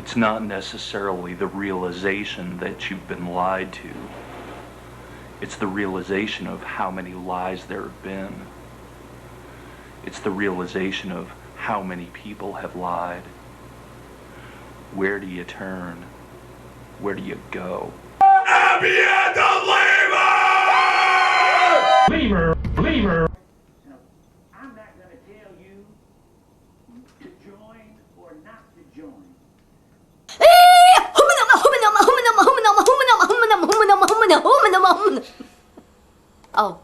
It's not necessarily the realization that you've been lied to. It's the realization of how many lies there have been. It's the realization of how many people have lied. Where do you turn? Where do you go? Abbey and the Lemur! Lemur! Now, I'm not going to tell you to join or not to join. Oh.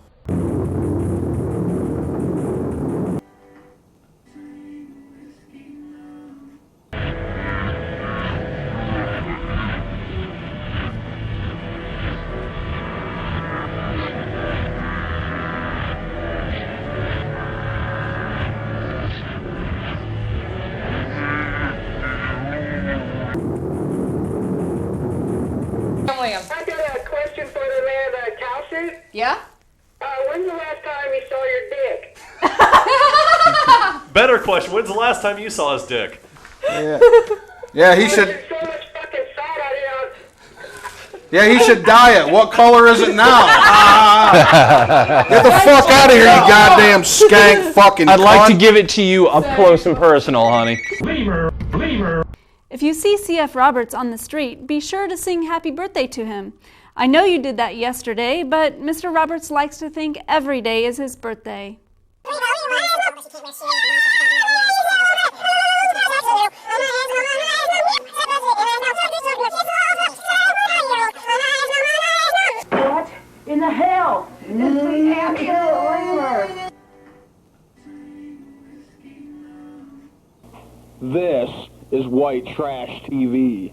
I got a question for the man in the cow suit. Yeah? When's the last time you saw your dick? Better question. When's the last time you saw his dick? Yeah, he should. There's so much fucking fat out here. Yeah, he should dye it. What color is it now? Get the fuck out of here, you goddamn skank fucking I'd like to cunt. give it to you up close and personal, honey. Lemur! Lemur! If you see C.F. Roberts on the street, be sure to sing happy birthday to him. I know you did that yesterday, but Mr. Roberts likes to think every day is his birthday. What in the hell? This is Abbey and the Lemur. This is white trash TV.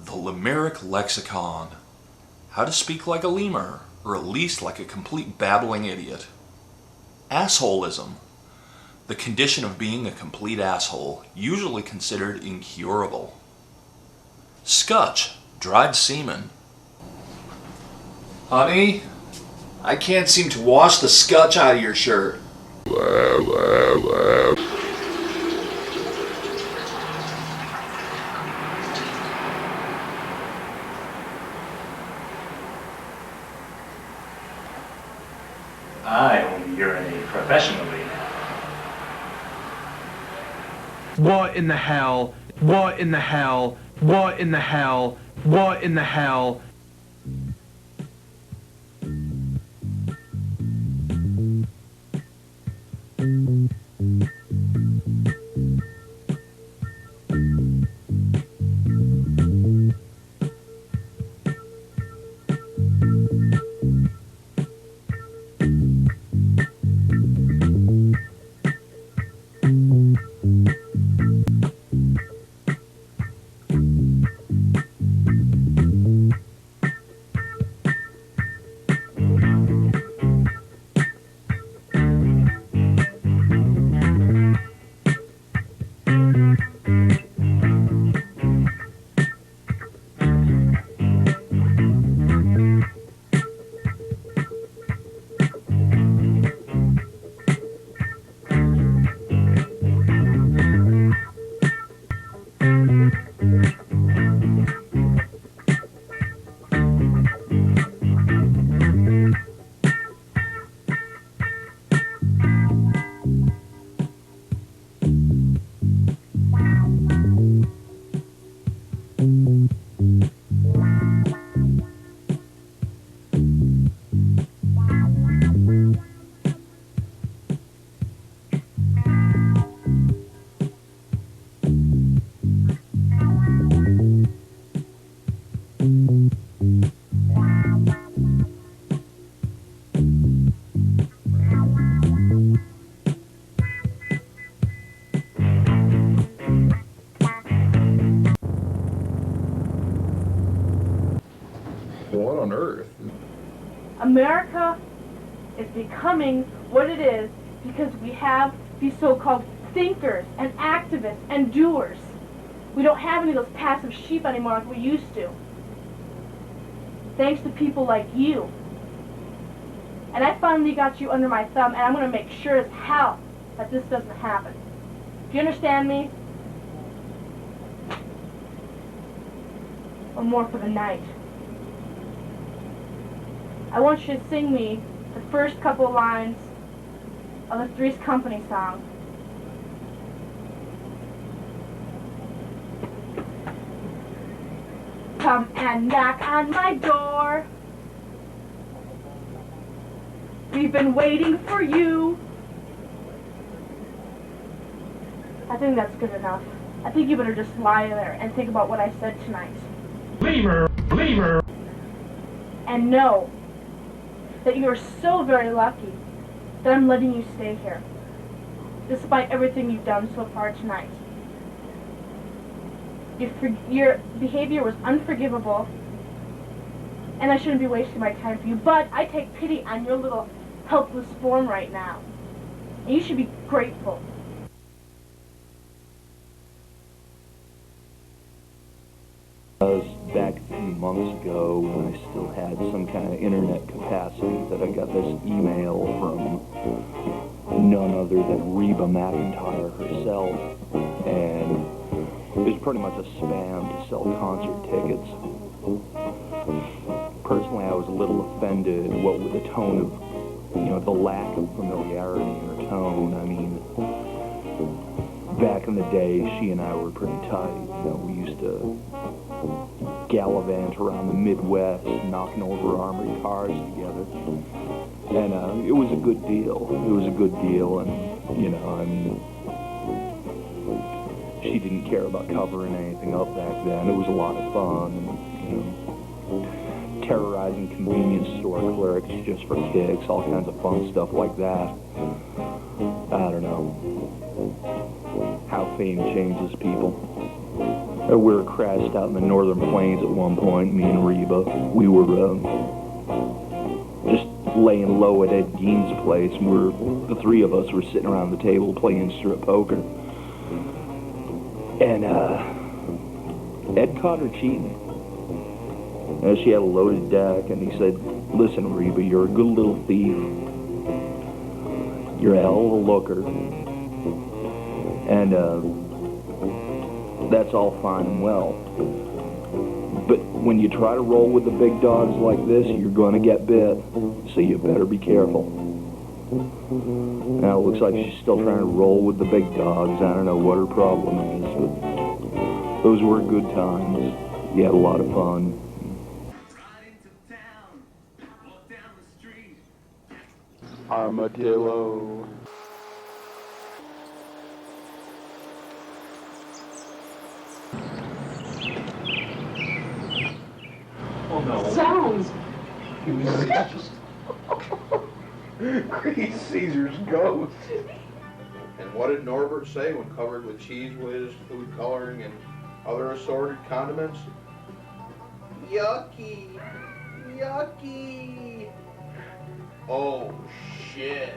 The Lemuric Lexicon. How to speak like a lemur, or at least like a complete babbling idiot. Assholism. The condition of being a complete asshole, usually considered incurable. Scutch. Dried semen. Honey, I can't seem to wash the scutch out of your shirt. I only urinate professionally. What in the hell? What in the hell? What in the hell? What in the hell? What on earth? America is becoming what it is because we have these so-called thinkers and activists and doers. We don't have any of those passive sheep anymore like we used to. Thanks to people like you. And I finally got you under my thumb, and I'm going to make sure as hell that this doesn't happen. Do you understand me? One more for the night. I want you to sing me the first couple lines of the Three's Company song. Come and knock on my door. We've been waiting for you. I think that's good enough. I think you better just lie there and think about what I said tonight. Lemur! Lemur! And know that you are so very lucky that I'm letting you stay here, despite everything you've done so far tonight. Your behavior was unforgivable, and I shouldn't be wasting my time for you, but I take pity on your little helpless form right now, and you should be grateful. Back a few months ago when I still had some kind of internet capacity that I got this email from none other than Reba McEntire herself, and it was pretty much a spam to sell concert tickets. Personally, I was a little offended with the tone of, the lack of familiarity in her tone. I mean, back in the day, she and I were pretty tight. We used to gallivant around the Midwest, knocking over armored cars together. And it was a good deal. It was a good deal, and, she didn't care about covering anything up back then. It was a lot of fun, and, terrorizing convenience store clerks just for kicks, all kinds of fun stuff like that. I don't know how fame changes people. We were crashed out in the northern plains at one point, me and Reba. We were just laying low at Ed Gein's place, and the three of us were sitting around the table playing strip poker. And Ed caught her cheating. She had a loaded deck, and he said, "Listen, Reba, you're a good little thief. You're a hell of a looker. And that's all fine and well. But when you try to roll with the big dogs like this, you're going to get bit. So you better be careful." Now it looks like she's still trying to roll with the big dogs. I don't know what her problem is, but those were good times. You had a lot of fun. Armadillo. Oh no. Sounds. Great Caesar's ghost. And what did Norbert say when covered with cheese whiz, food coloring, and other assorted condiments? Yucky. Yucky. Oh, shit.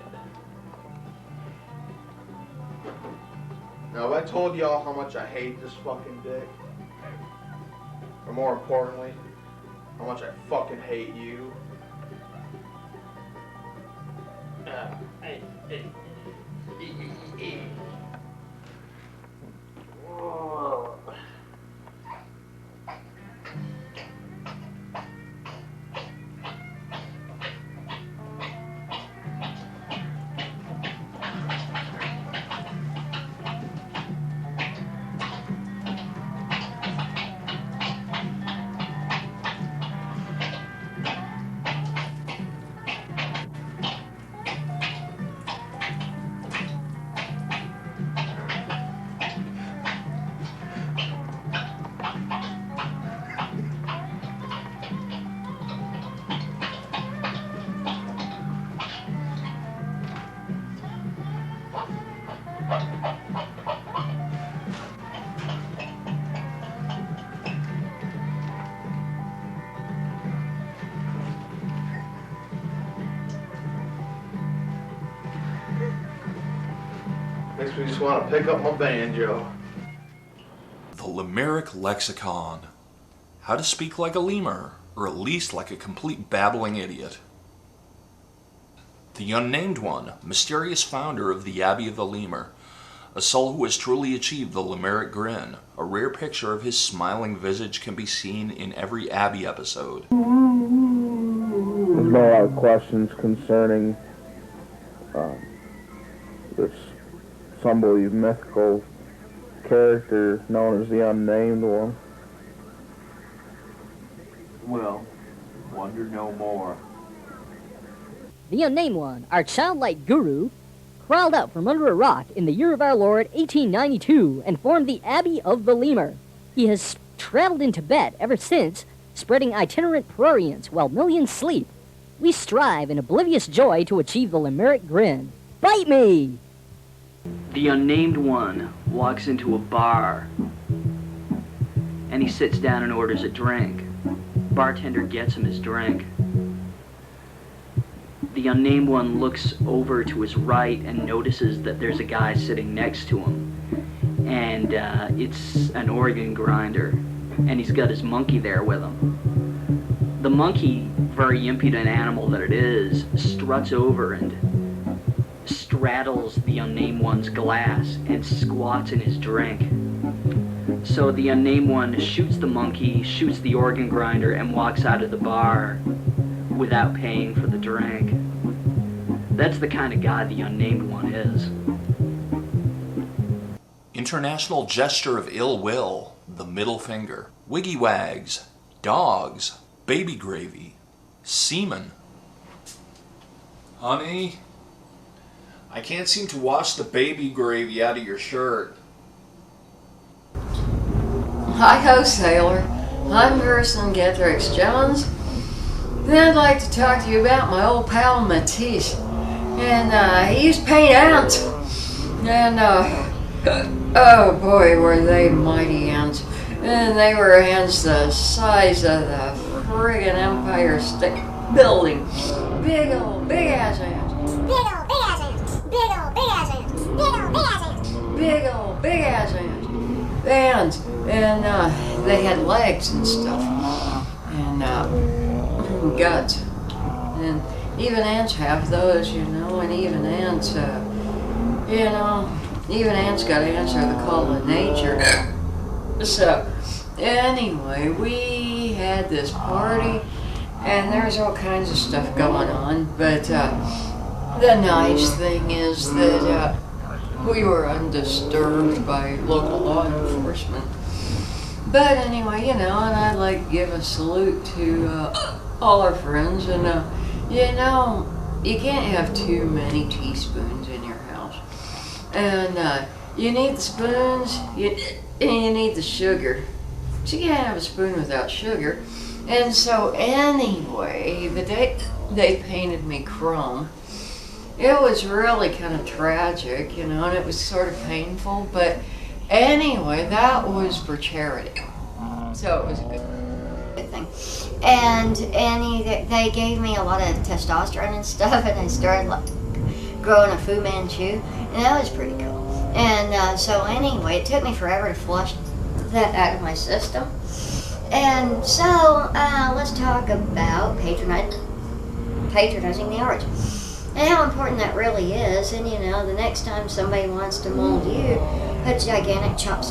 Now, have I told y'all how much I hate this fucking dick? Or more importantly, how much I fucking hate you? Makes me just want to pick up my banjo. The Lemuric Lexicon. How to speak like a lemur, or at least like a complete babbling idiot. The Unnamed One, mysterious founder of the Abbey of the Lemur, a soul who has truly achieved the Lemuric grin. A rare picture of his smiling visage can be seen in every Abbey episode. There's been a lot of questions concerning this, some believe, mythical character known as the Unnamed One. Well, wonder no more. The Unnamed One, our childlike guru, crawled out from under a rock in the year of our Lord 1892 and formed the Abbey of the Lemur. He has traveled in Tibet ever since, spreading itinerant prurience while millions sleep. We strive in oblivious joy to achieve the Lemuric grin. Bite me! The Unnamed One walks into a bar and he sits down and orders a drink. Bartender gets him his drink. The Unnamed One looks over to his right and notices that there's a guy sitting next to him. And it's an organ grinder. And he's got his monkey there with him. The monkey, very impudent animal that it is, struts over and straddles the Unnamed One's glass and squats in his drink. So the Unnamed One shoots the monkey, shoots the organ grinder, and walks out of the bar without paying for the drink. That's the kind of guy the Unnamed One is. International gesture of ill will, the middle finger. Wiggy wags, dogs, baby gravy, semen. Honey, I can't seem to wash the baby gravy out of your shirt. Hi-ho, sailor. I'm Gerson Gethrix Jones. And I'd like to talk to you about my old pal Matisse. And he used to paint ants. And oh boy, were they mighty ants. And they were ants the size of the friggin' Empire State Building. Big old, big ass ants. Big old, big ass ants. Big old, big ass ants. Big old, big ass ants. Big old, big ass ants. And they had legs and stuff. And guts. And even ants have those, you know, and even ants, even ants got to answer the call of nature. So, anyway, we had this party, and there's all kinds of stuff going on, but the nice thing is that we were undisturbed by local law enforcement. But anyway, you know, and I'd like to give a salute to all our friends, and you know, you can't have too many teaspoons in your house. And you need the spoons, and you need the sugar. So you can't have a spoon without sugar. And so anyway, the day they painted me chrome, it was really kind of tragic, you know, and it was sort of painful, but anyway, that was for charity. So it was a good thing. And they gave me a lot of testosterone and stuff, and I started growing a Fu Manchu, and that was pretty cool. And so anyway, it took me forever to flush that out of my system. And so let's talk about patronizing the arts. And how important that really is. And you know, the next time somebody wants to mold you a gigantic chopped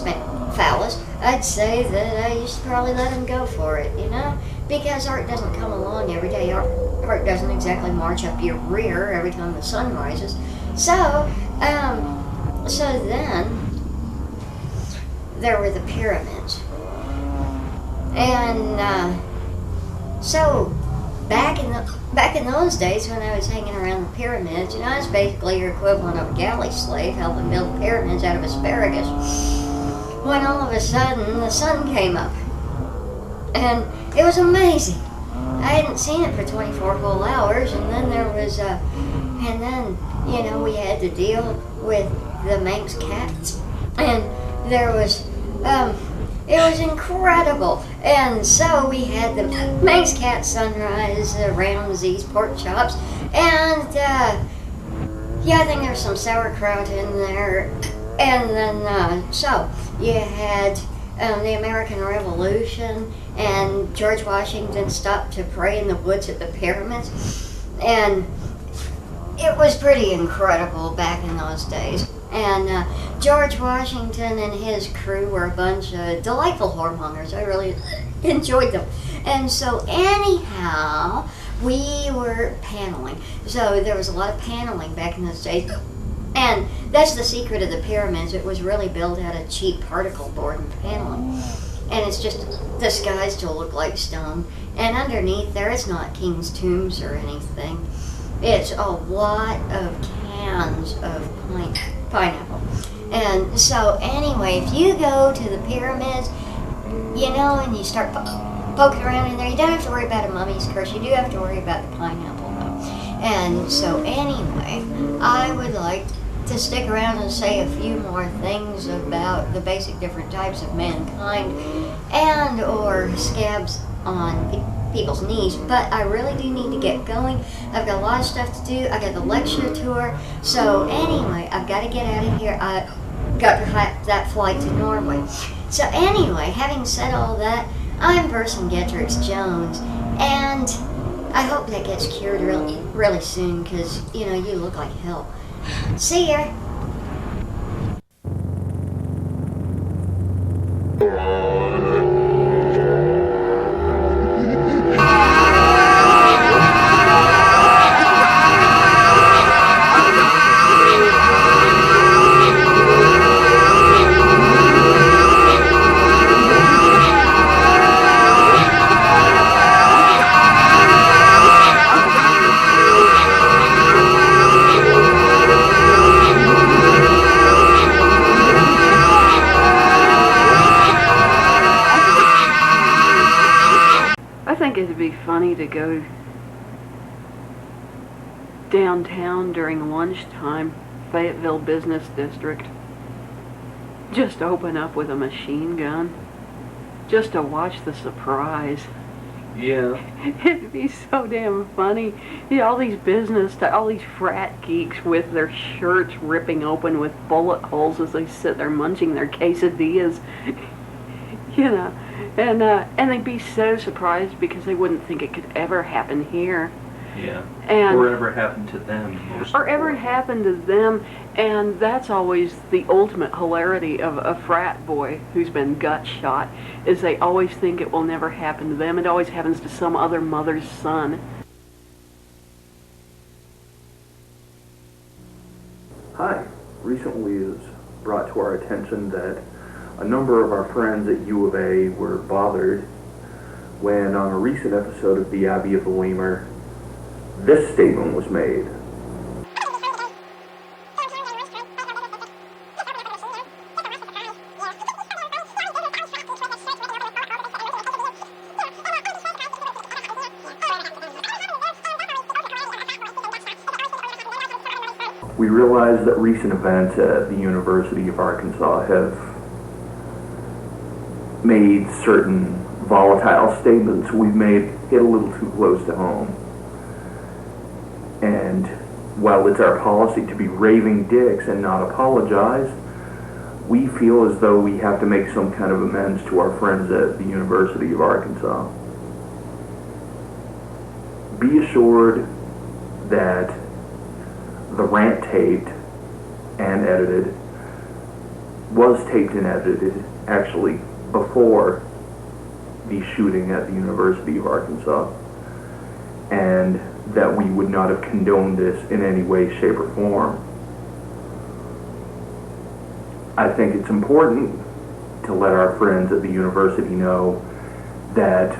phallus, I'd say that you should probably let them go for it, you know? Because art doesn't come along every day. Art doesn't exactly march up your rear every time the sun rises. So then there were the pyramids. And so back in those days when I was hanging around the pyramids, you know, I was basically your equivalent of a galley slave helping build pyramids out of asparagus. When all of a sudden the sun came up. And it was amazing. I hadn't seen it for 24 whole hours, and then there was and then, you know, we had to deal with the Manx cats. And there was it was incredible. And so we had the Manx cat sunrise, Ramsey's pork chops, and yeah, I think there's some sauerkraut in there. And then so you had the American Revolution, and George Washington stopped to pray in the woods at the pyramids, and it was pretty incredible back in those days. And George Washington and his crew were a bunch of delightful whoremongers. I really enjoyed them. And so anyhow, we were paneling. So there was a lot of paneling back in those days. And that's the secret of the pyramids. It was really built out of cheap particle board and paneling. And it's just disguised to look like stone. And underneath there, it's not king's tombs or anything. It's a lot of cans of pineapple. And so anyway, if you go to the pyramids, you know, and you start poking around in there, you don't have to worry about a mummy's curse. You do have to worry about the pineapple, though. And so anyway, I would like to stick around and say a few more things about the basic different types of mankind and or scabs on people's knees, but I really do need to get going. I've got a lot of stuff to do. I got the lecture tour. So anyway, I've got to get out of here. I got that flight to Norway. So anyway, having said all that, I'm Vercingetorix Jones, and I hope that gets cured really soon, because, you know, you look like hell. See ya! It'd be funny to go downtown during lunchtime, Fayetteville Business District, just open up with a machine gun, just to watch the surprise. Yeah. It'd be so damn funny. Yeah, all these all these frat geeks with their shirts ripping open with bullet holes as they sit there munching their quesadillas. You know. And they'd be so surprised because they wouldn't think it could ever happen here. Yeah. And, or ever happen to them. Or ever happen to them. And that's always the ultimate hilarity of a frat boy who's been gut shot, is they always think it will never happen to them. It always happens to some other mother's son. Hi. Recently it was brought to our attention that a number of our friends at U of A were bothered when, on a recent episode of the Abbey of the Lemur, this statement was made. We realize that recent events at the University of Arkansas have made certain volatile statements we've made hit a little too close to home. And while it's our policy to be raving dicks and not apologize, we feel as though we have to make some kind of amends to our friends at the University of Arkansas. Be assured that the rant taped and edited was taped and edited actually before the shooting at the University of Arkansas, and that we would not have condoned this in any way, shape, or form. I think it's important to let our friends at the university know that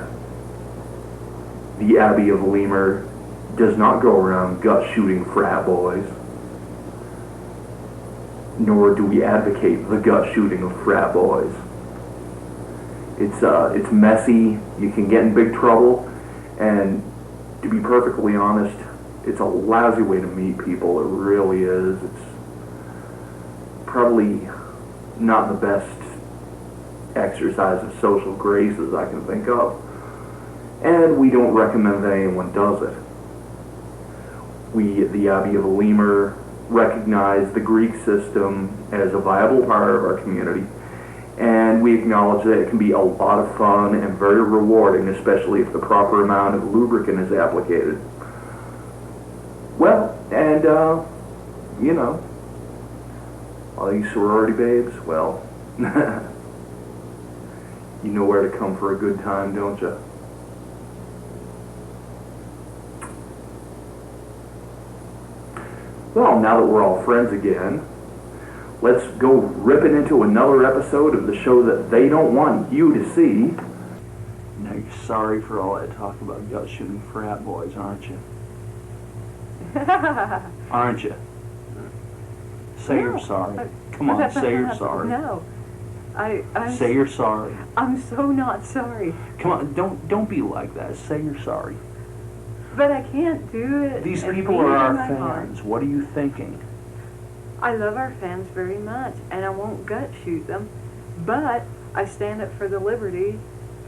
the Abbey of Lemur does not go around gut-shooting frat boys, nor do we advocate the gut-shooting of frat boys. It's messy, you can get in big trouble, and to be perfectly honest, it's a lousy way to meet people. It really is. It's probably not the best exercise of social graces I can think of, and we don't recommend that anyone does it. We at the Abbey of the Lemur recognize the Greek system as a viable part of our community, and we acknowledge that it can be a lot of fun and very rewarding, especially if the proper amount of lubricant is applicated. Well, and you know, all you sorority babes, well, you know where to come for a good time, don't you? Well, now that we're all friends again, let's go ripping into another episode of the show that they don't want you to see. Now you're sorry for all that talk about gut shooting frat boys, aren't you? Aren't you? Say you're sorry. Come on, say you're sorry. No. I'm Say you're sorry. I'm so not sorry. Come on, don't be like that. Say you're sorry. But I can't do it. These and people mean are it our in my fans. What are you thinking? I love our fans very much, and I won't gut shoot them, but I stand up for the liberty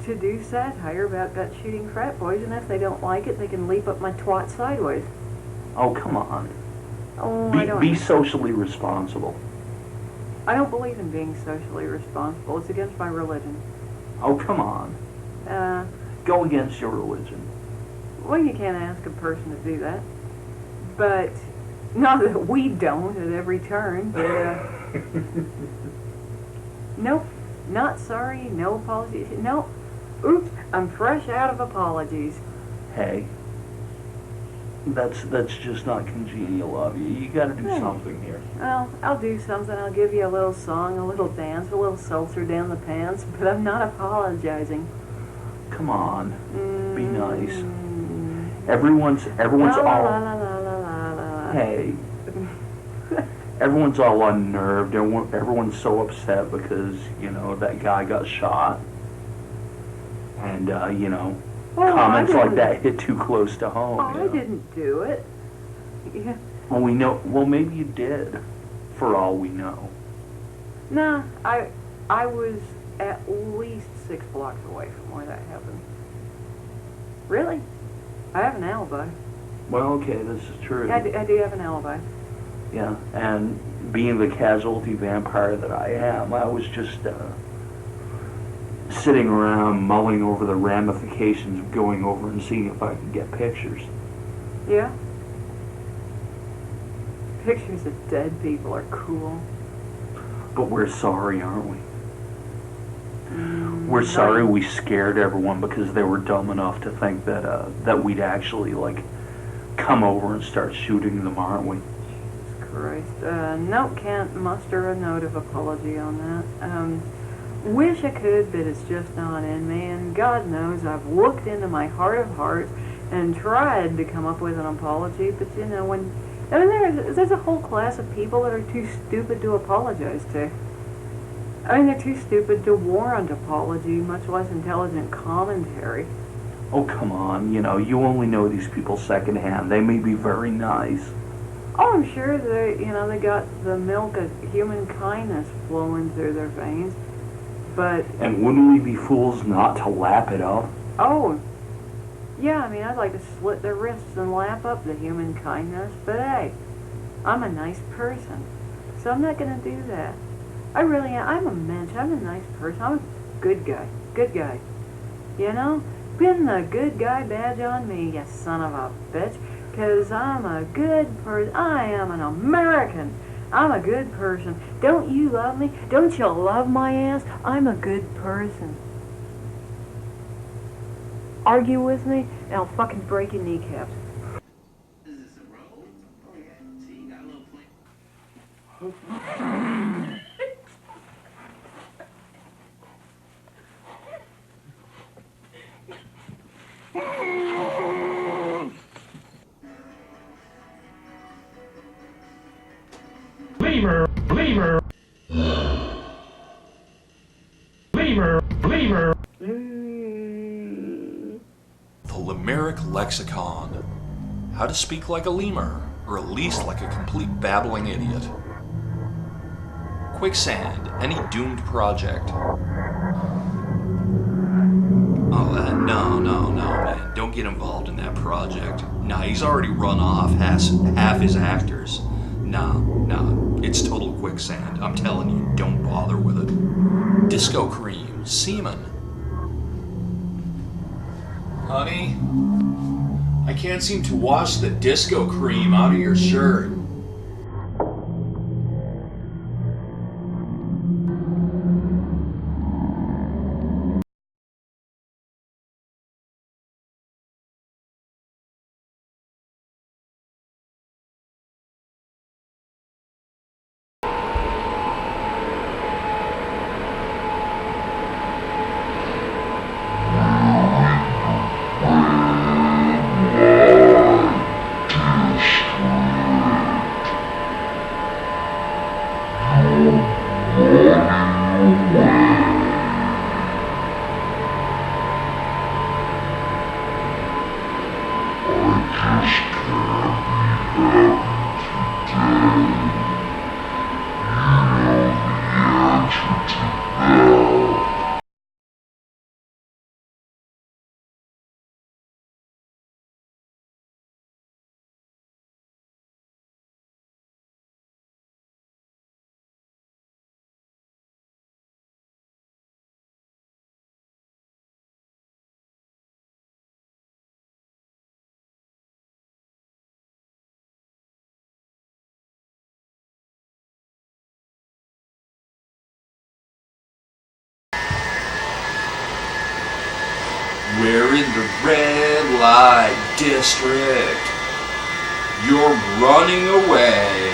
to do satire about gut shooting frat boys, and if they don't like it, they can leap up my twat sideways. Oh, come on. Oh, I don't. Be socially responsible. I don't believe in being socially responsible. It's against my religion. Oh, come on. Go against your religion. Well, you can't ask a person to do that. But, not that we don't at every turn, but, nope, not sorry, no apologies. No, oops, I'm fresh out of apologies. Hey, that's just not congenial of you. You gotta do something here. Well, I'll do something. I'll give you a little song, a little dance, a little seltzer down the pants, but I'm not apologizing. Come on, be nice. Everyone's all. Hey, everyone's all unnerved. Everyone's so upset because you know that guy got shot, and you know comments like that hit too close to home. I didn't do it. Yeah. Well, we know. Well, maybe you did, for all we know. Nah, I was at least 6 blocks away from where that happened. Really? I have an alibi. Well, okay, this is true. I do have an alibi. Yeah, and being the casualty vampire that I am, I was just sitting around mulling over the ramifications of going over and seeing if I could get pictures. Yeah? Pictures of dead people are cool. But we're sorry, aren't we? We're sorry we scared everyone because they were dumb enough to think that that we'd actually like come over and start shooting them, aren't we? Jesus Christ. Nope, can't muster a note of apology on that. Wish I could, but it's just not in me, and God knows I've looked into my heart of hearts and tried to come up with an apology, but you know, there's a whole class of people that are too stupid to apologize to. I mean, they're too stupid to warrant apology, much less intelligent commentary. Oh, come on, you know, you only know these people secondhand. They may be very nice. Oh, I'm sure they got the milk of human kindness flowing through their veins, but... And wouldn't we be fools not to lap it up? Oh, yeah, I mean, I'd like to slit their wrists and lap up the human kindness, but hey, I'm a nice person, so I'm not going to do that. I really am. I'm a mensch. I'm a nice person. I'm a good guy. Good guy. You know? Pin the good guy badge on me, you son of a bitch. Because I'm a good person. I am an American. I'm a good person. Don't you love me? Don't you love my ass? I'm a good person. Argue with me, and I'll fucking break your kneecaps. Lemur. The Lemuric Lexicon. How to speak like a lemur, or at least like a complete babbling idiot. Quicksand, any doomed project. Oh, no, man. Don't get involved in that project. Nah, he's already run off half his actors. Nah, it's total quicksand. I'm telling you, don't bother with it. Disco cream, semen. Honey, I can't seem to wash the disco cream out of your shirt. We're in the red light district. You're running away.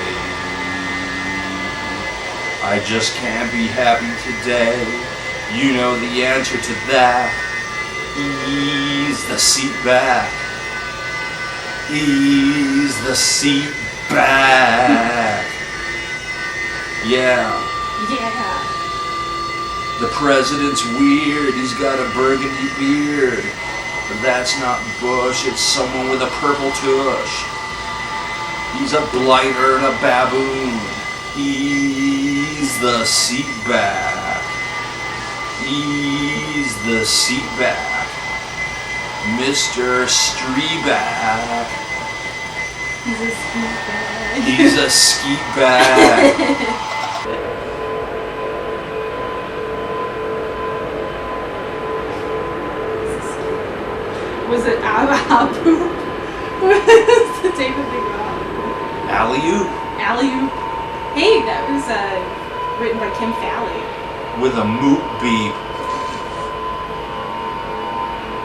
I just can't be happy today. You know the answer to that. Ease the seat back. Ease the seat back. Yeah. Yeah. The president's weird, he's got a burgundy beard. But that's not Bush, it's someone with a purple tush. He's a blighter and a baboon. Ease the seat back. Ease the seat back. Mr. Streeback. He's a skeet bag. He's a skeet bag. Was it Abbey? What was the tape that they got? Alley-oop? Alley-oop. Hey, that was written by Kim Falley. With a moot beep.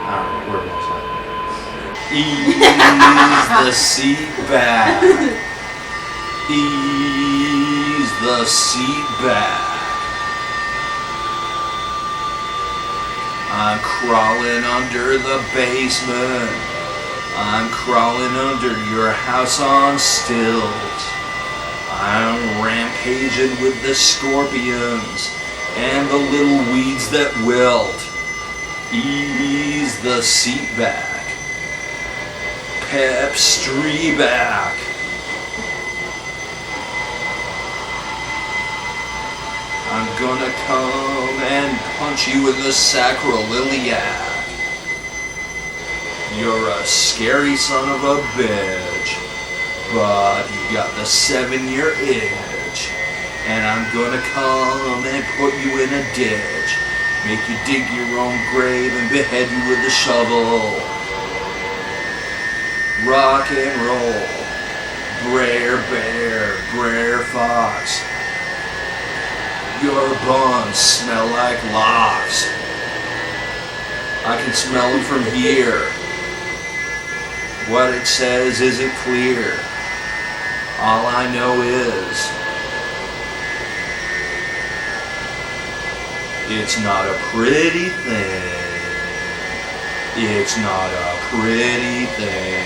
Alright, where was I? Ease the seat back. Ease the seat back. I'm crawling under the basement. I'm crawling under your house on stilts. I'm rampaging with the scorpions and the little weeds that wilt. Ease the seat back. Pep Streeback. I'm gonna come and punch you in the sacroiliac. You're a scary son of a bitch, but you got the 7-year itch. And I'm gonna come and put you in a ditch, make you dig your own grave and behead you with a shovel. Rock and roll, Brer Bear, Brer Fox. Your buns smell like locks. I can smell them from here. What it says isn't clear. All I know is it's not a pretty thing. It's not a pretty thing.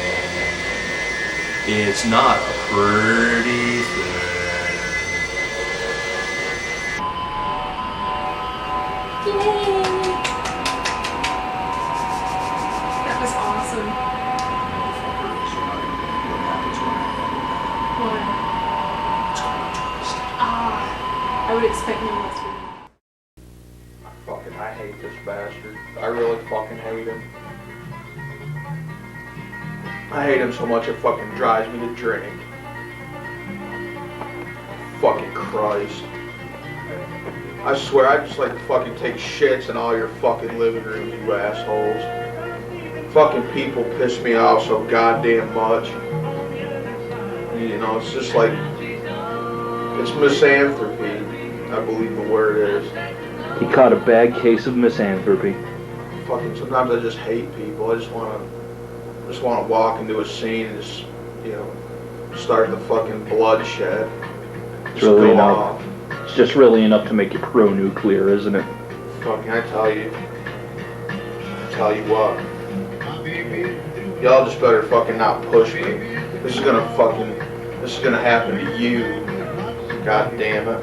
It's not a pretty thing. Yay! That was awesome. What? Ah, I would expect no less from you. I hate this bastard. I really fucking hate him. I hate him so much it fucking drives me to drink. Fucking Christ. I swear, I just like to fucking take shits in all your fucking living rooms, you assholes. fucking people piss me off so goddamn much. You know, it's just like, it's misanthropy, I believe the word is. He caught a bad case of misanthropy. Fucking, sometimes I just hate people. I just want to walk into a scene and just, you know, start the fucking bloodshed. It's really enough. It's just really enough to make you pro-nuclear, isn't it? Fucking, I tell you what. Y'all just better fucking not push me. This is gonna happen to you. God damn it.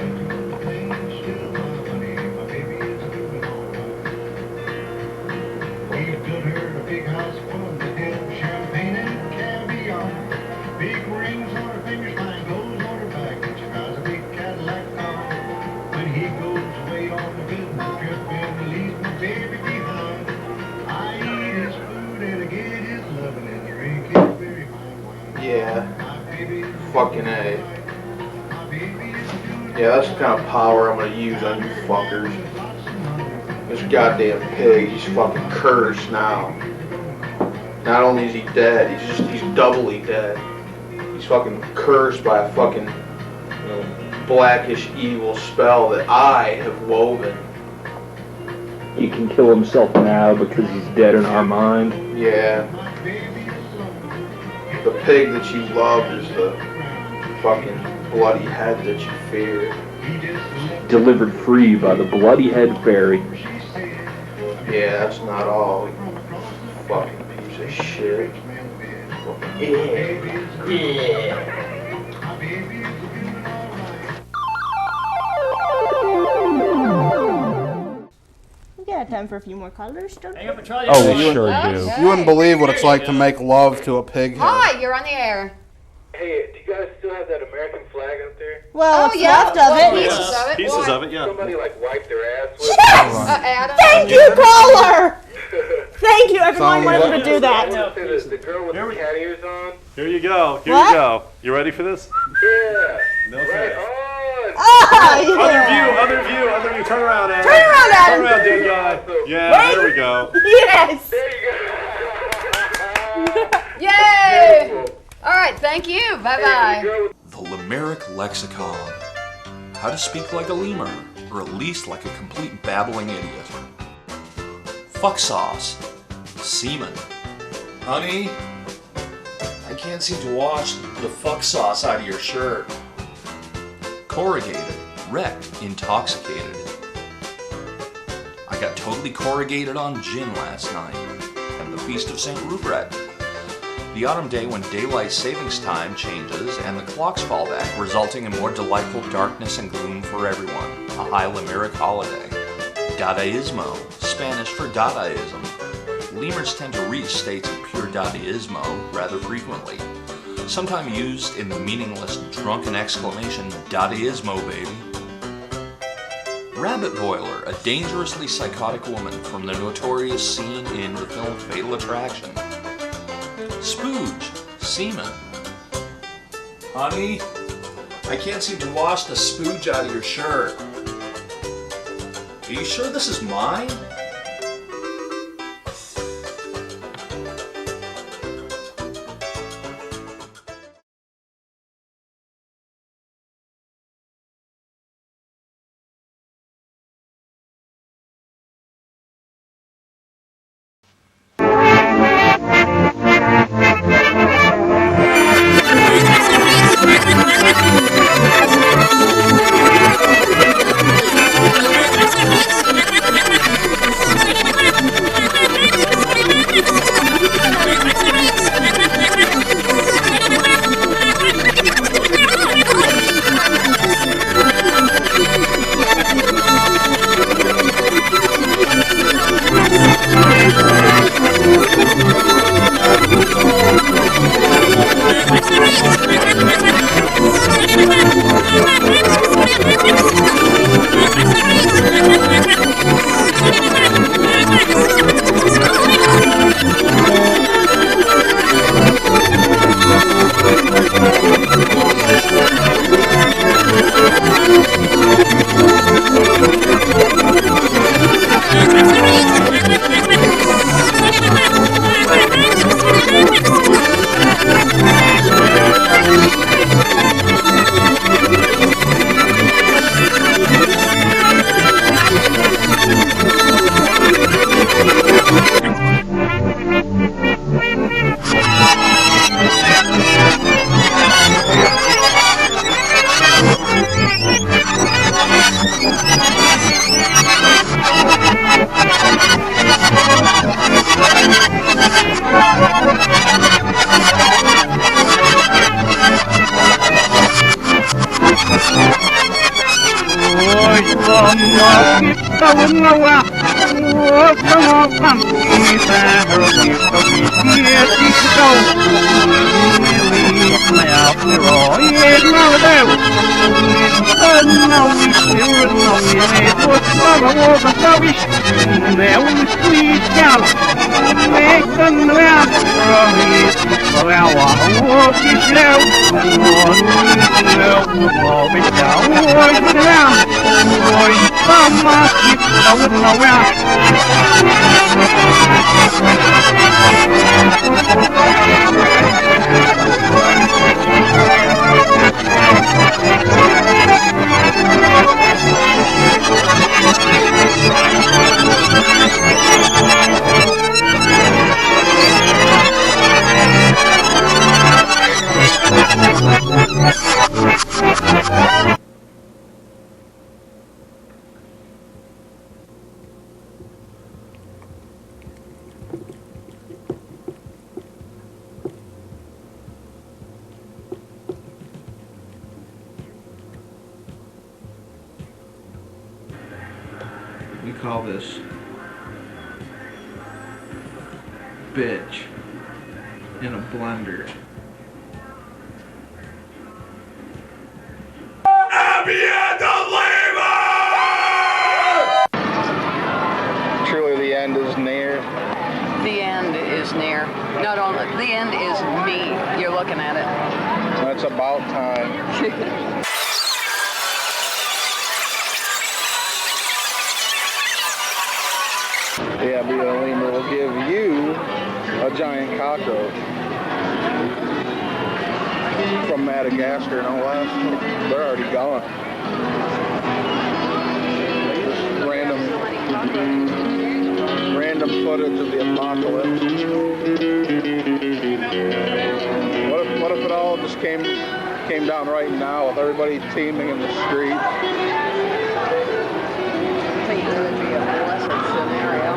Yeah. Fucking A. Yeah, that's the kind of power I'm gonna use on you fuckers. This goddamn pig, he's fucking cursed now. Not only is he dead, he's doubly dead. He's fucking cursed by a fucking, you know, blackish evil spell that I have woven. He can kill himself now because he's dead in our mind. Yeah. The pig that you love is the fucking bloody head that you fear. Delivered free by the bloody head fairy. Yeah, that's not all. You fucking piece of shit. Yeah. We got time for a few more callers, don't we? Oh, we sure do. You wouldn't believe what it's like to make love to a pig head. Hi, you're on the air. Hey, do you guys still have that American flag up there? Well, Oh, yeah. left of it. Pieces of it. Pieces Why? of it, yeah. Somebody like wiped their ass with Yes! Adam. Thank you, caller! Thank you, everyone. Sounds Wanted to do I that. want to say this, the girl with the cat ears on. Here you go. Here What? you go. You ready for this? Yeah. No Right thanks. on. Ah, yeah. Other view. Turn around, Adam. Turn around, Adam. Turn around, dead guy. Yeah, Wait. there we go. Yes. There you go. Yay! All right, thank you. Bye-bye. The Limerick Lexicon. How to speak like a lemur, or at least like a complete babbling idiot. Fuck sauce. Semen. Honey, I can't seem to wash the fuck sauce out of your shirt. Corrugated. Wrecked. Intoxicated. I got totally corrugated on gin last night. And the Feast of St. Rupert. The autumn day when daylight savings time changes and the clocks fall back, resulting in more delightful darkness and gloom for everyone. A high Limerick holiday. Dadaismo, Spanish for Dadaism. Lemurs tend to reach states of pure Dadaismo rather frequently, sometimes used in the meaningless drunken exclamation, Dadaismo baby. Rabbit Boiler, a dangerously psychotic woman from the notorious scene in the film Fatal Attraction. Spooge, semen. Honey, I can't seem to wash the spooge out of your shirt. Are you sure this is mine? We call this bitch in a blender. Abbey and the Lemur! Truly the end is near. The end is near. Not only, the end is me. You're looking at it. That's about time. The Abbey and the Lemur will give you a giant cockroach. From Madagascar, no less. They're already gone. Just random footage of the apocalypse. What if it all just came down right now with everybody teeming in the street? I think it would be a blessed scenario.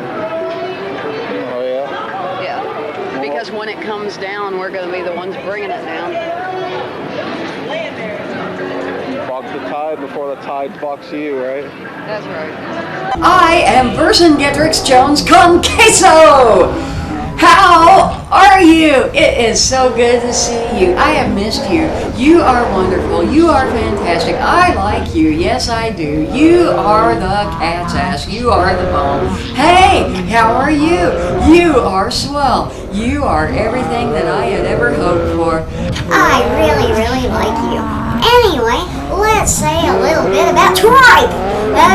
Oh yeah? Yeah. Because when it comes down, we're going to be the ones bringing it down. Buck the tide before the tide bucks you, right? That's right. I am Vercingetorix Jones con queso! How are you? It is so good to see you. I have missed you. You are wonderful. You are fantastic. I like you. Yes, I do. You are the cat's ass. You are the bomb. Hey, how are you? You are swell. You are everything that I had ever hoped for. I really, really like you. Anyway, let's say a little bit about tripe.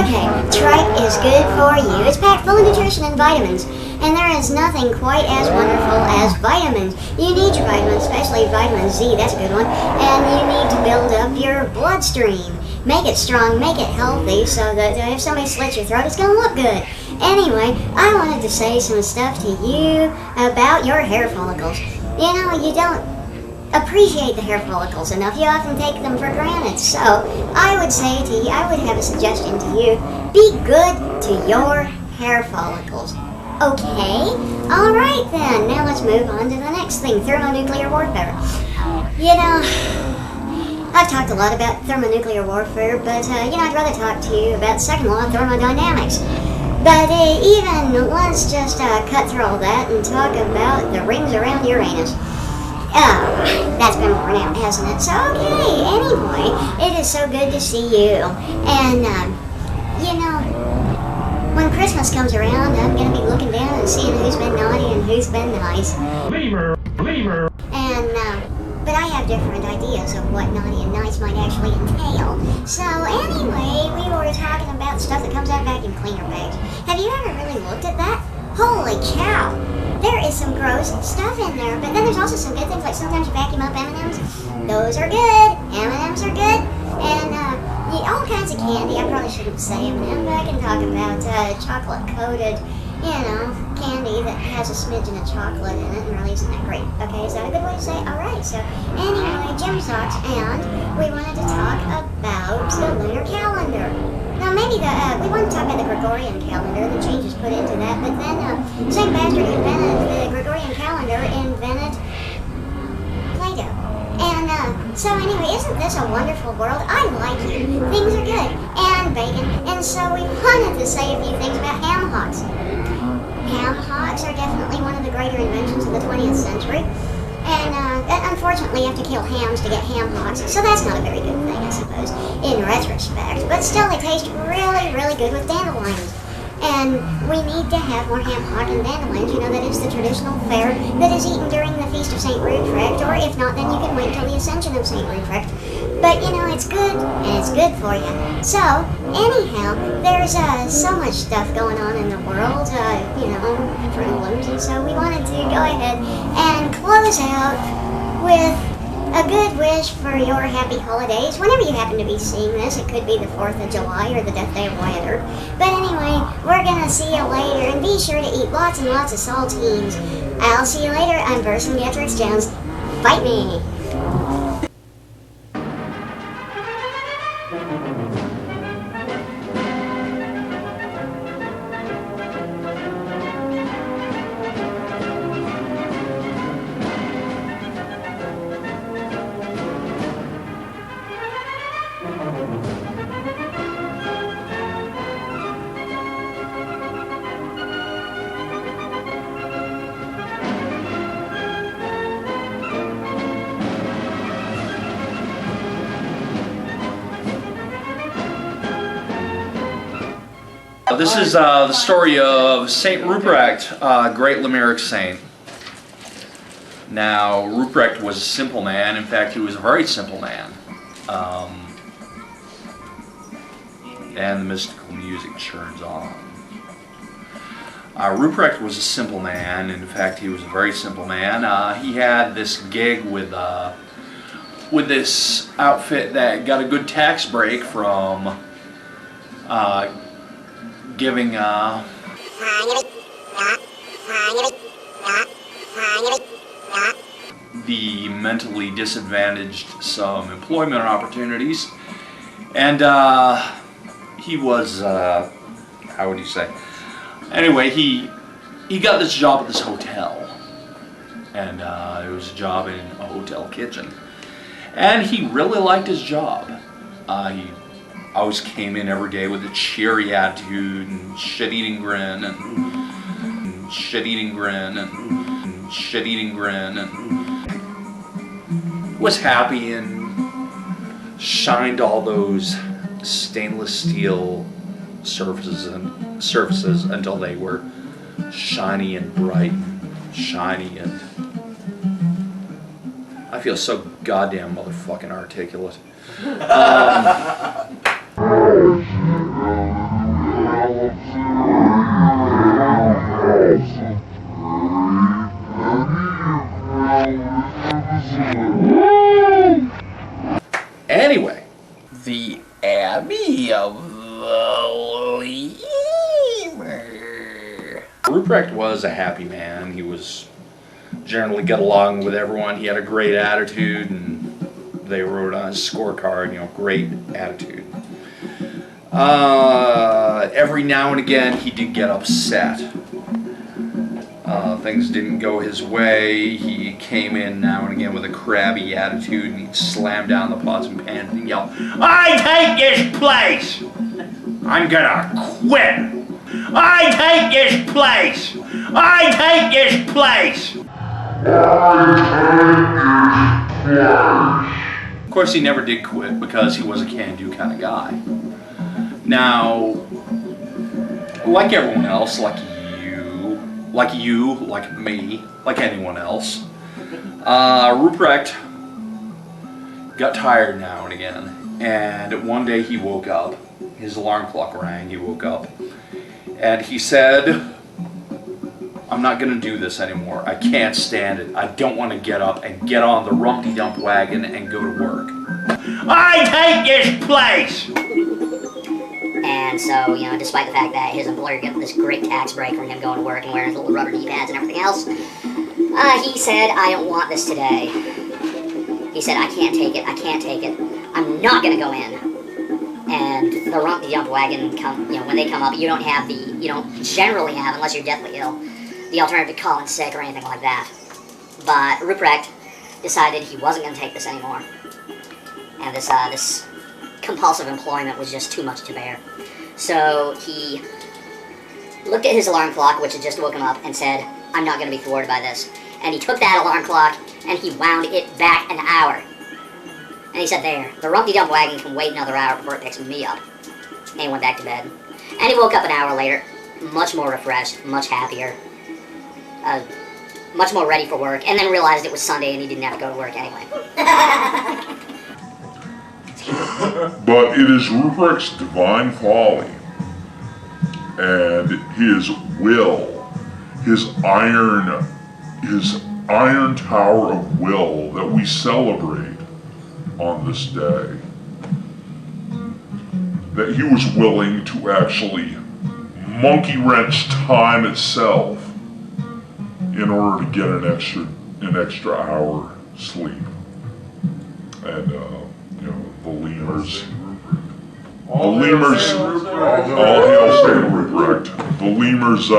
Okay, tripe is good for you. It's packed full of nutrition and vitamins. And there is nothing quite as wonderful as vitamins. You need your vitamins, especially vitamin Z, that's a good one. And you need to build up your bloodstream. Make it strong, make it healthy, so that if somebody slits your throat, it's going to look good. Anyway, I wanted to say some stuff to you about your hair follicles. You know, you don't appreciate the hair follicles enough. You often take them for granted. So, I would say to you, I would have a suggestion to you. Be good to your hair follicles. Okay, alright then. Now let's move on to the next thing, thermonuclear warfare. You know, I've talked a lot about thermonuclear warfare, but, I'd rather talk to you about the second law of thermodynamics. But even let's just cut through all that and talk about the rings around Uranus. That's been worn out, hasn't it? So, okay, anyway, it is so good to see you. And, when Christmas comes around, I'm going to be looking down and seeing who's been naughty and who's been nice. Lemur! And, but I have different ideas of what naughty and nice might actually entail. So, anyway, we were talking about stuff that comes out of vacuum cleaner bags. Have you ever really looked at that? Holy cow! There is some gross stuff in there, but then there's also some good things, like sometimes you vacuum up M&Ms. Those are good. M&Ms are good. And, all kinds of candy. I probably shouldn't say M&M, but I can talk about chocolate-coated, candy that has a smidgen of chocolate in it and really isn't that great. Okay, is that a good way to say it? Alright, so anyway, gym socks, and we wanted to talk about the lunar calendar. Now maybe we want to talk about the Gregorian calendar, the changes put into that, but then St. Bastard invented the Gregorian calendar, invented Plato. And So anyway, isn't this a wonderful world? I like it. Things are good. And bacon. And so we wanted to say a few things about ham hocks. Ham hocks are definitely one of the greater inventions of the 20th century. And unfortunately, you have to kill hams to get ham hocks. So that's not a very good thing, I suppose, in retrospect. But still, they taste really, really good with dandelions. And we need to have more ham hock and dandelions. You know, that is the traditional fare that is eaten during the Feast of St. Ruprecht, or if not, then you can wait till the Ascension of St. Ruprecht. But, you know, it's good, and it's good for you. So, anyhow, there's so much stuff going on in the world, you know, problems, and so we wanted to go ahead and close out with a good wish for your happy holidays. Whenever you happen to be seeing this, it could be the 4th of July or the death day of Wyatt Earp. But anyway, we're gonna see you later, and be sure to eat lots and lots of saltines. I'll see you later. I'm Burson Getrix Jones. Fight me! This is the story of Saint Ruprecht, great Lemuric saint. Now, Ruprecht was a simple man. In fact, he was a very simple man. And the mystical music churns on. Ruprecht was a simple man. In fact, he was a very simple man. He had this gig with this outfit that got a good tax break from giving the mentally disadvantaged some employment opportunities, and he was how would you say? Anyway, he got this job at this hotel, and it was a job in a hotel kitchen, and he really liked his job. He always came in every day with a cheery attitude and shit-eating grin and shit-eating grin and shit-eating grin, and was happy and shined all those stainless steel surfaces until they were shiny and bright and shiny, and I feel so goddamn motherfucking articulate. Anyway, the Abbey of the Lemur. Ruprecht was a happy man. He was generally got along with everyone. He had a great attitude, and they wrote on his scorecard, you know, great attitude. Every now and again, he did get upset. Things didn't go his way. He came in now and again with a crabby attitude, and he'd slam down the pots and pans and yell, "I take this place! I'm gonna quit! I take this place! I take this place!" Of course, he never did quit because he was a can-do kind of guy. Now, like everyone else, like me, like anyone else, Ruprecht got tired now and again. And one day he woke up, his alarm clock rang, he woke up, and he said, "I'm not going to do this anymore. I can't stand it. I don't want to get up and get on the Rumpty-Dump wagon and go to work. I take this place!" And so, you know, despite the fact that his employer got this great tax break from him going to work and wearing his little rubber knee pads and everything else, he said, "I don't want this today." He said, "I can't take it. I can't take it. I'm not going to go in." And the Rumpty-Dump wagon, when they come up, you don't generally have, unless you're deathly ill, the alternative to calling sick or anything like that. But Ruprecht decided he wasn't going to take this anymore. And this compulsive employment was just too much to bear. So he looked at his alarm clock, which had just woken him up, and said, I'm not going to be thwarted by this. And he took that alarm clock and he wound it back an hour. And he said, there, the Rumpty-Dump wagon can wait another hour before it picks me up. And he went back to bed. And he woke up an hour later, much more refreshed, much happier, much more ready for work, and then realized it was Sunday and he didn't have to go to work anyway. But it is Ruprecht's divine folly and his will, his iron tower of will that we celebrate on this day. That he was willing to actually monkey wrench time itself in order to get an extra hour sleep. And the lemurs. All hail Saint Ruprecht. The lemurs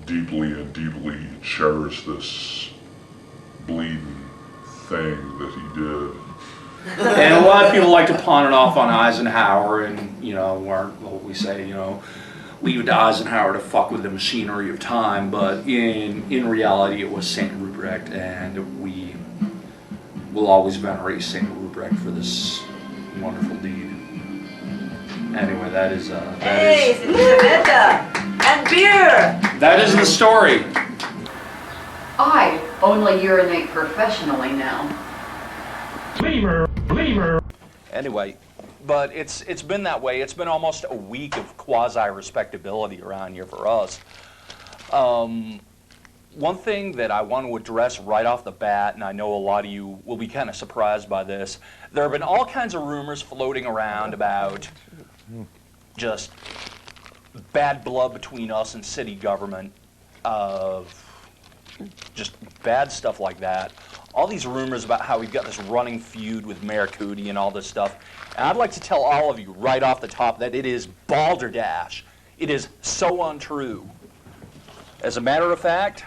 deeply cherish this bleeding thing that he did. And a lot of people like to pawn it off on Eisenhower, and what we say, leave it to Eisenhower to fuck with the machinery of time. But in reality, it was Saint Ruprecht, and we will always venerate Saint Ruprecht for this wonderful deed. Anyway, that is and beer! That is the story. I only urinate professionally now. Lemur. Anyway, but it's been that way. It's been almost a week of quasi-respectability around here for us. One thing that I want to address right off the bat, and I know a lot of you will be kind of surprised by this, there have been all kinds of rumors floating around about just bad blood between us and city government, of just bad stuff like that. All these rumors about how we've got this running feud with Mayor Cootie and all this stuff. And I'd like to tell all of you right off the top that it is balderdash. It is so untrue. As a matter of fact,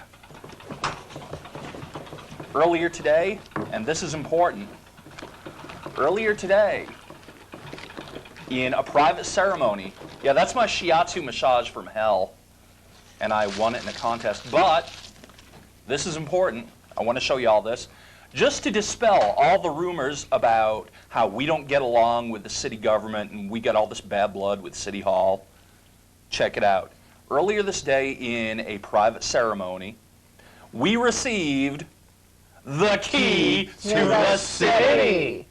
earlier today, and this is important, earlier today, in a private ceremony, yeah, that's my shiatsu massage from hell, and I won it in a contest, but this is important. I want to show you all this. Just to dispel all the rumors about how we don't get along with the city government and we got all this bad blood with City Hall, check it out. Earlier this day in a private ceremony, we received the key to the city.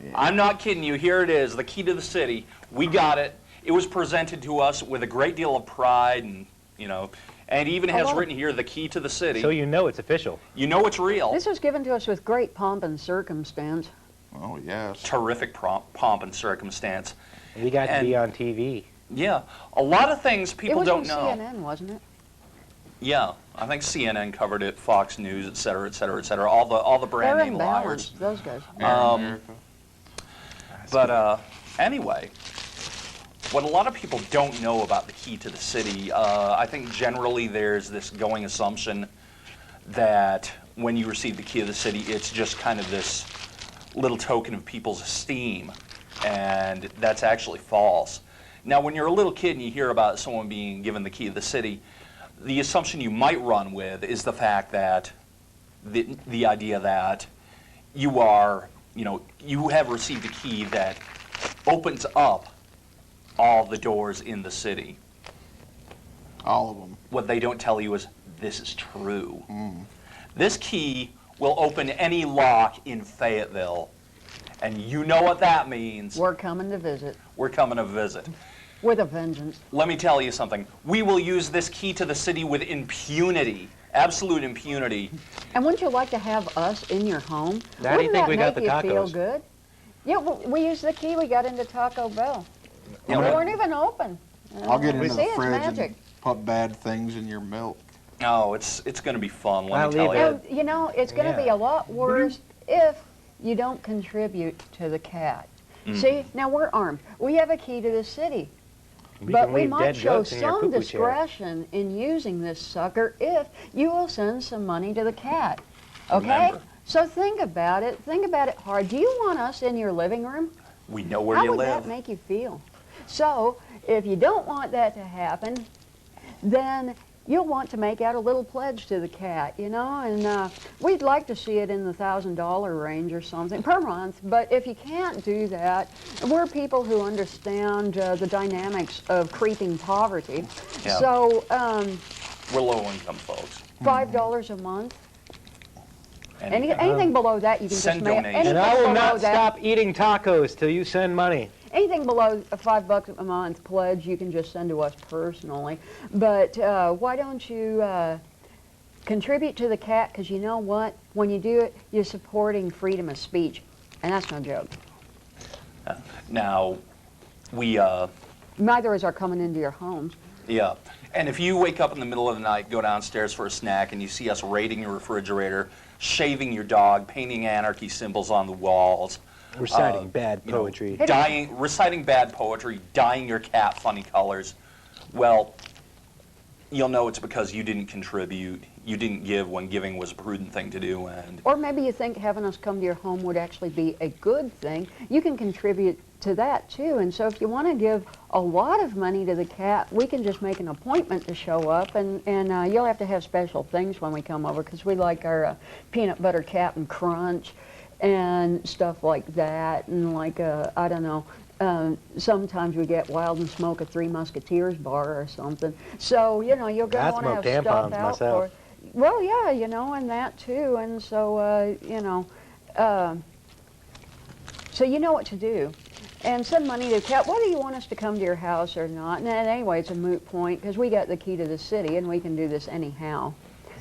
Yeah. I'm not kidding you. Here it is, the key to the city. We got it. It was presented to us with a great deal of pride, and and it even has written here the key to the city. So you know it's official. You know it's real. This was given to us with great pomp and circumstance. Oh, yes. Terrific pomp and circumstance. We got to be on TV. Yeah. A lot of things people don't know. It was on CNN, wasn't it? Yeah. I think CNN covered it, Fox News, et cetera, et cetera, et cetera. All the brand name liars. Those guys. But anyway, what a lot of people don't know about the key to the city, I think generally there's this going assumption that when you receive the key of the city, it's just kind of this little token of people's esteem, and that's actually false. Now, when you're a little kid and you hear about someone being given the key of the city, the assumption you might run with is the fact that the idea that you are, you have received a key that opens up all the doors in the city. All of them. What they don't tell you is this is true. This key will open any lock in Fayetteville, and you know what that means. We're coming to visit. We're coming to visit. With a vengeance. Let me tell you something. We will use this key to the city with impunity. Absolute impunity. And wouldn't you like to have us in your home? How do you think we got the tacos? Wouldn't that make you feel good? Yeah, we used the key we got into Taco Bell. We weren't even open. I'll get into the it's fridge magic. and put bad things in your milk. Oh, it's going to be fun, let me tell you. And, it's going to be a lot worse if you don't contribute to the cat. See, now we're armed. We have a key to the city. We but can we leave might dead show goats in your some poo-poo chair. discretion in using this sucker if you will send some money to the cat. Okay? Remember. So think about it. Think about it hard. Do you want us in your living room? We know where How you would live. that make you feel? So, if you don't want that to happen, then you'll want to make out a little pledge to the cat, you know, and we'd like to see it in the $1,000 range or something per month, but if you can't do that, we're people who understand the dynamics of creeping poverty. Yeah. So, We're low-income folks. $5 a month. And, Anything below that, you can just Send make. donations. And I will not stop eating tacos till you send money. Anything below $5 a month pledge, you can just send to us personally. But why don't you contribute to the cat? Because you know what? When you do it, you're supporting freedom of speech, and that's no joke. Now, we, Neither is our coming into your homes. yeah. And if you wake up in the middle of the night, go downstairs for a snack, and you see us raiding your refrigerator, shaving your dog, painting anarchy symbols on the walls, Reciting bad poetry. Reciting bad poetry, dyeing your cat funny colors, well, you'll know it's because you didn't contribute, you didn't give when giving was a prudent thing to do, and Or maybe you think having us come to your home would actually be a good thing. You can contribute to that too. And so if you want to give a lot of money to the cat, we can just make an appointment to show up, and you'll have to have special things when we come over, because we like our peanut butter Cap'n Crunch and stuff like that, and like I don't know, sometimes we get Wild and Smoke a Three Musketeers bar or something. So you know, you're gonna want to have stuff out for it. Well, yeah, you know, and that too, and so you know, so you know what to do. And send money to the cat, whether you want us to come to your house or not. And anyway, it's a moot point, because we got the key to the city, and we can do this anyhow.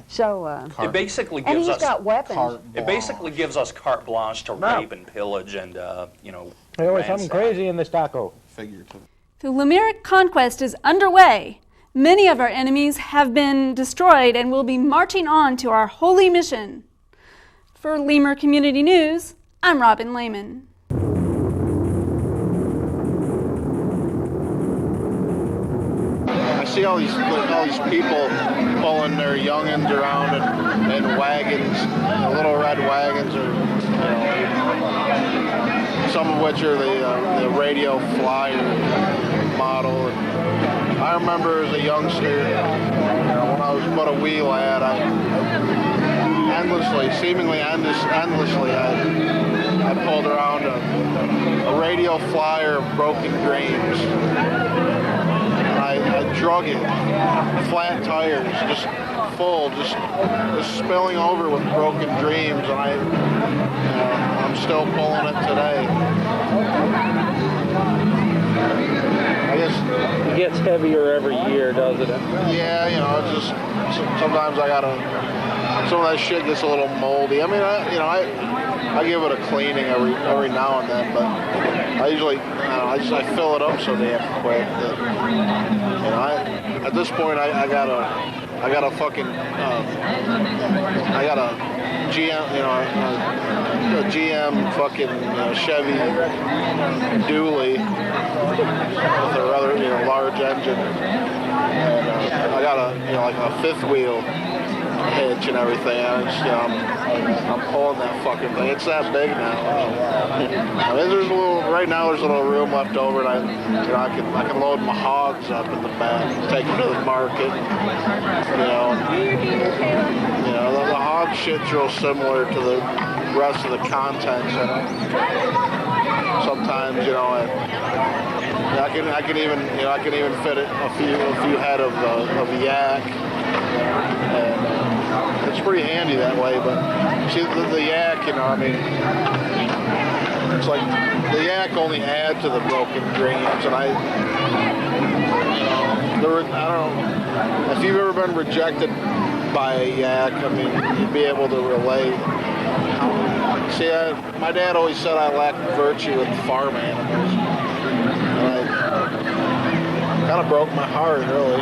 So, it basically and gives he's us got weapons. It basically gives us carte blanche to rape and pillage and you know. There was something crazy in this taco. Figurative. The Lemuric conquest is underway. Many of our enemies have been destroyed and will be marching on to our holy mission. For Lemur Community News, I'm Robin Lehman. I see all these people pulling their youngins around in wagons, little red wagons, or some of which are the radio flyer model. And I remember as a youngster, when I was but a wee lad, seemingly endlessly, I pulled around a radio flyer of broken dreams. I drug it, flat tires, just full, just spilling over with broken dreams, and I'm still pulling it today. I guess it gets heavier every year, doesn't it? Yeah, you know, it's just sometimes some of that shit gets a little moldy. I mean, I give it a cleaning every now and then, but I usually, I fill it up so damn quick that, at this point I got a GM, a GM fucking Chevy dually with a rather large engine, and I got like a fifth wheel hitch and everything. I'm pulling that fucking thing. It's that big now. I mean, right now there's a little room left over, and I can load my hogs up in the back, take them to the market. The hog shit's real similar to the rest of the contents in it. Sometimes, I can even fit a few head of yak. And it's pretty handy that way, but see the yak, it's like the yak only add to the broken dreams, and I don't know if you've ever been rejected by a yak. I mean, you'd be able to relate. See, my dad always said I lacked virtue with farm animals, and it kind of broke my heart, really.